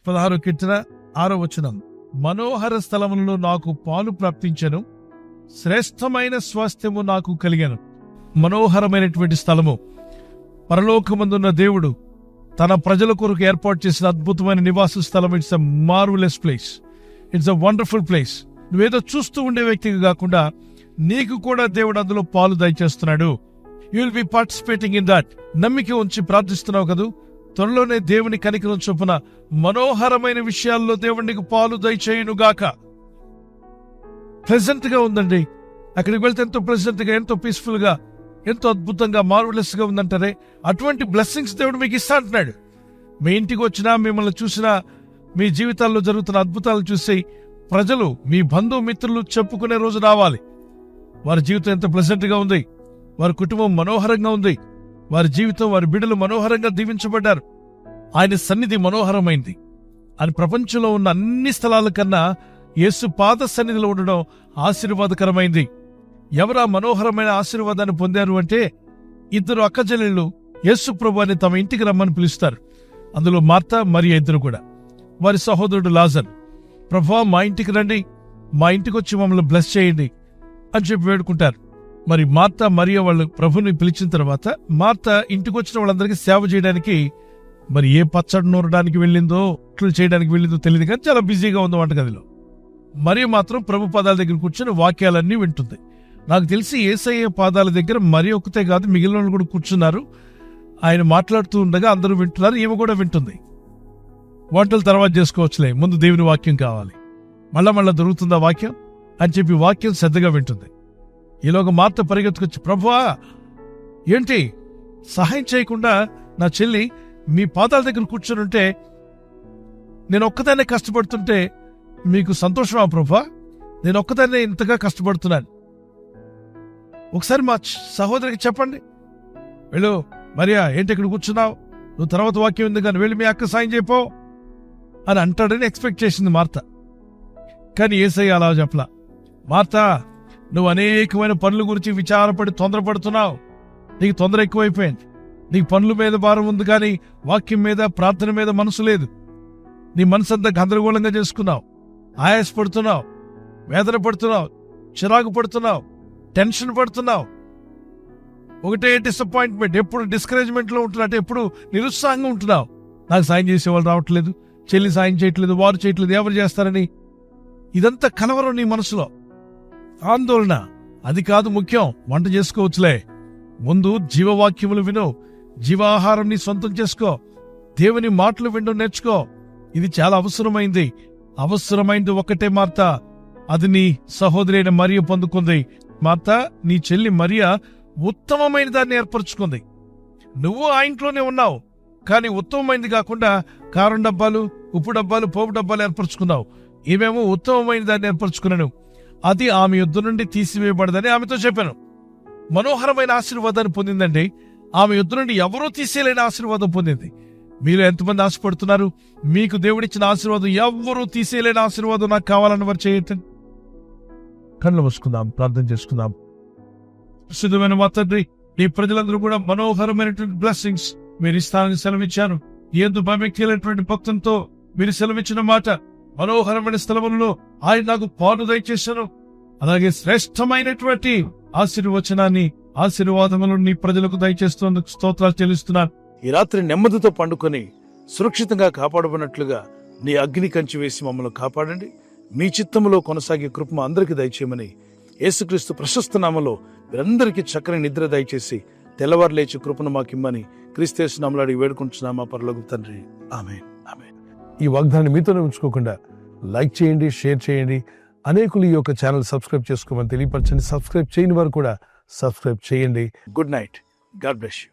16 కీర్తన 6వ వచనం. మనోహర స్థలములలో నాకు పాలు ప్రాప్తించెను, శ్రేష్టమైన స్వాస్థ్యము నాకు కలిగెను. మనోహరమైనటువంటి స్థలము, పరలోకమందున్న దేవుడు తన ప్రజల కొరకు ఏర్పాటు చేసిన అద్భుతమైన నివాస స్థలం. It's a marvellous place, it's a wonderful place. నువ్వేదో చూస్తూ ఉండే వ్యక్తికి కాకుండా నీకు కూడా దేవుడు అందులో పాలు దయచేస్తున్నాడు. You will be participating in that. నమ్మిక ఉంచి ప్రార్థిస్తున్నావు కదూ, త్వరలోనే దేవుని కనికరం చొప్పున మనోహరమైన విషయాల్లో దేవునికి పాలు దయచేయునుగాక. ప్లెజెంట్ గా ఉందండి, అక్కడికి వెళ్తే ఎంతో ప్లెజెంట్ గా, ఎంతో పీస్ఫుల్ గా, ఎంతో అద్భుతంగా, మార్వెలస్ గా ఉందంటారే, అటువంటి బ్లెస్సింగ్స్ దేవుడు మీకు ఇస్తా అంటున్నాడు. మీ ఇంటికి వచ్చినా, మిమ్మల్ని చూసినా, మీ జీవితాల్లో జరుగుతున్న అద్భుతాలు చూసి ప్రజలు, మీ బంధుమిత్రులు చెప్పుకునే రోజు రావాలి. వారి జీవితం ఎంత ప్లెజెంట్ గా ఉంది, వారి కుటుంబం మనోహరంగా ఉంది, వారి జీవితం, వారి బిడ్డలు మనోహరంగా దీవించబడ్డారు, ఆయన సన్నిధి మనోహరమైంది అని ప్రపంచంలో ఉన్న అన్ని స్థలాల కన్నా యేసు పాద సన్నిధిలో ఉండడం ఆశీర్వాదకరమైంది. ఎవరా మనోహరమైన ఆశీర్వాదాన్ని పొందారు అంటే, 2 అక్కచెల్లెళ్ళు యేసు ప్రభువుని తమ ఇంటికి రమ్మని పిలుస్తారు. అందులో మార్తా, మరియ ఇద్దరు కూడా. వారి సహోదరుడు లాజర్, ప్రభువా మా ఇంటికి రండి, మా ఇంటికి వచ్చి మమ్మల్ని బ్లెస్ చేయండి అని చెప్పి వేడుకుంటారు. మరి మార్తా, మరియ వాళ్ళు ప్రభుని పిలిచిన తర్వాత మార్తా ఇంటికి వచ్చిన వాళ్ళందరికీ సేవ చేయడానికి, మరి ఏ పచ్చడి నూరడానికి వెళ్ళిందో, ఇట్లు చేయడానికి వెళ్ళిందో తెలియదు కానీ చాలా బిజీగా ఉంది వంటగదిలో. మరియ మాత్రం ప్రభు పాదాల దగ్గర కూర్చొని వాక్యాలన్నీ వింటుంది. నాకు తెలిసి యేసయ్య పాదాల దగ్గర మరి ఒక్కతే కాదు, మిగిలిన వాళ్ళు కూడా కూర్చున్నారు. ఆయన మాట్లాడుతూ ఉండగా అందరూ వింటున్నారు, ఈమె కూడా వింటుంది. వంటలు తర్వాత చేసుకోవచ్చులే, ముందు దేవుని వాక్యం కావాలి, మళ్ళా దొరుకుతుందా వాక్యం అని చెప్పి వాక్యం శ్రద్ధగా వింటుంది. ఈలోగా మార్త పరిగెత్తుకొచ్చి, ప్రభువా ఏంటి సహాయం చేయకుండా నా చెల్లి మీ పాదాల దగ్గర కూర్చొని ఉంటే, నేను ఒక్కదాన్నే కష్టపడుతుంటే మీకు సంతోషమా ప్రభువా? నేను ఒక్కదాన్నే ఇంతగా కష్టపడుతున్నాను, ఒకసారి మా సహోదరికి చెప్పండి. వెళ్ళు మరియా, ఏంటి ఇక్కడ కూర్చున్నావు, నువ్వు తర్వాత వాక్యం ఉంది కానీ వెళ్ళి మీ అక్క సాయం చేయపో అని అంటాడని ఎక్స్పెక్ట్ చేసింది మార్త. కానీ యేసయ్య అలా చెప్పలా. మార్తా, నువ్వు అనేకమైన పనుల గురించి విచారపడి తొందరపడుతున్నావు, నీకు తొందర ఎక్కువైపోయింది, నీకు పనుల మీద భారం ఉంది కానీ వాక్యం మీద, ప్రార్థన మీద మనసు లేదు. నీ మనసు అంతా గందరగోళంగా చేసుకున్నావు, ఆయాసపడుతున్నావు, వేదన పడుతున్నావు, చిరాకు పడుతున్నావు, టెన్షన్ పడుతున్నావు, ఒకటే డిసప్పాయింట్మెంట్, ఎప్పుడు డిస్కరేజ్మెంట్ లో ఉంటున్నట్టు, ఎప్పుడు నిరుత్సాహంగా ఉంటున్నావు. నాకు సాయం చేసేవాళ్ళు రావట్లేదు, చెల్లి సాయం చేయట్లేదు, వారు చేయట్లేదు, ఎవరు చేస్తారని ఇదంతా కలవరం నీ మనసులో, ఆందోళన. అది కాదు ముఖ్యం, వంట చేసుకోవచ్చులే, ముందు జీవవాక్యములు విను, జీవాహారం నీ సొంతం చేసుకో, దేవుని మాటలు వినడం నేర్చుకో. ఇది చాలా అవసరమైంది ఒక్కటే మార్తా, అది నీ సహోదరి అయిన మరియ పొందుకుంది. మార్తా, నీ చెల్లి మరియ ఉత్తమమైన దాన్ని ఏర్పరచుకుంది. నువ్వు ఆ ఇంట్లోనే ఉన్నావు కానీ ఉత్తమమైనది కాకుండా కారం డబ్బాలు, ఉప్పు డబ్బాలు, పోపు డబ్బాలు ఏర్పరచుకున్నావు. ఈమెమో ఉత్తమమైన దాన్ని ఏర్పరచుకున్నాను, అది ఆమె యుద్ధ నుండి తీసివేయబడదని ఆమెతో చెప్పాను. మనోహరమైన ఆశీర్వాదాన్ని పొందిందండి. ఆమె యుద్ధ నుండి ఎవరూ తీసేయలేని ఆశీర్వాదం పొందింది. మీరు ఎంతమంది ఆశపడుతున్నారు? మీకు దేవుడిచ్చిన ఆశీర్వాదం, ఎవరూ తీసేయలేని ఆశీర్వాదం నాకు కావాలని వారు చేయటండి. కళ్ళు మూసుకుందాం, ప్రార్థన చేసుకుందాం. ప్రసిద్ధమైన మా తండ్రి, ఈ ప్రజలందరూ కూడా మనోహరమైనటువంటి బ్లెస్సింగ్స్ మీరు ఇస్తానని సెలవిచ్చారు. ఎందు భయభక్తులైనటువంటి భక్తంతో మీరు సెలవిచ్చిన మాట, మనోహరమైన స్థలములలో ఆయన నాకు పాలు దయచేశాను. అలాగే శ్రేష్టమైనటువంటి ఆశీర్వచనాన్ని, ఆశీర్వాదములను నీ ప్రజలకు దయచేస్తున్నందుకు స్తోత్రాలు చెల్లిస్తున్నాను. ఈ రాత్రి నెమ్మదితో పండుకొని సురక్షితంగా కాపాడబడినట్లుగా నీ అగ్ని కంచి వేసి మమ్మల్ని కాపాడండి. మీ చిత్తములో కొనసాగే కృప అందరికీ దయచేయమని యేసుక్రీస్తు ప్రశస్త నామములో మీరందరికీ చక్కని నిద్ర దయచేసి తెల్లవారు లేచి కృపను మాకిమ్మని క్రీస్తు నామములో అడిగి వేడుకుంటున్నామా పరలోకపు తండ్రి, ఆమేన్, ఆమేన్. ఈ వాగ్దానాన్ని మీతోనే ఉంచుకోకుండా లైక్ చేయండి, షేర్ చేయండి. అనేకులు ఈ యొక్క ఛానల్ సబ్స్క్రైబ్ చేసుకోమని తెలియపరచండి. సబ్స్క్రైబ్ చేయని వారు కూడా సబ్స్క్రైబ్ చేయండి. Good night. God bless you.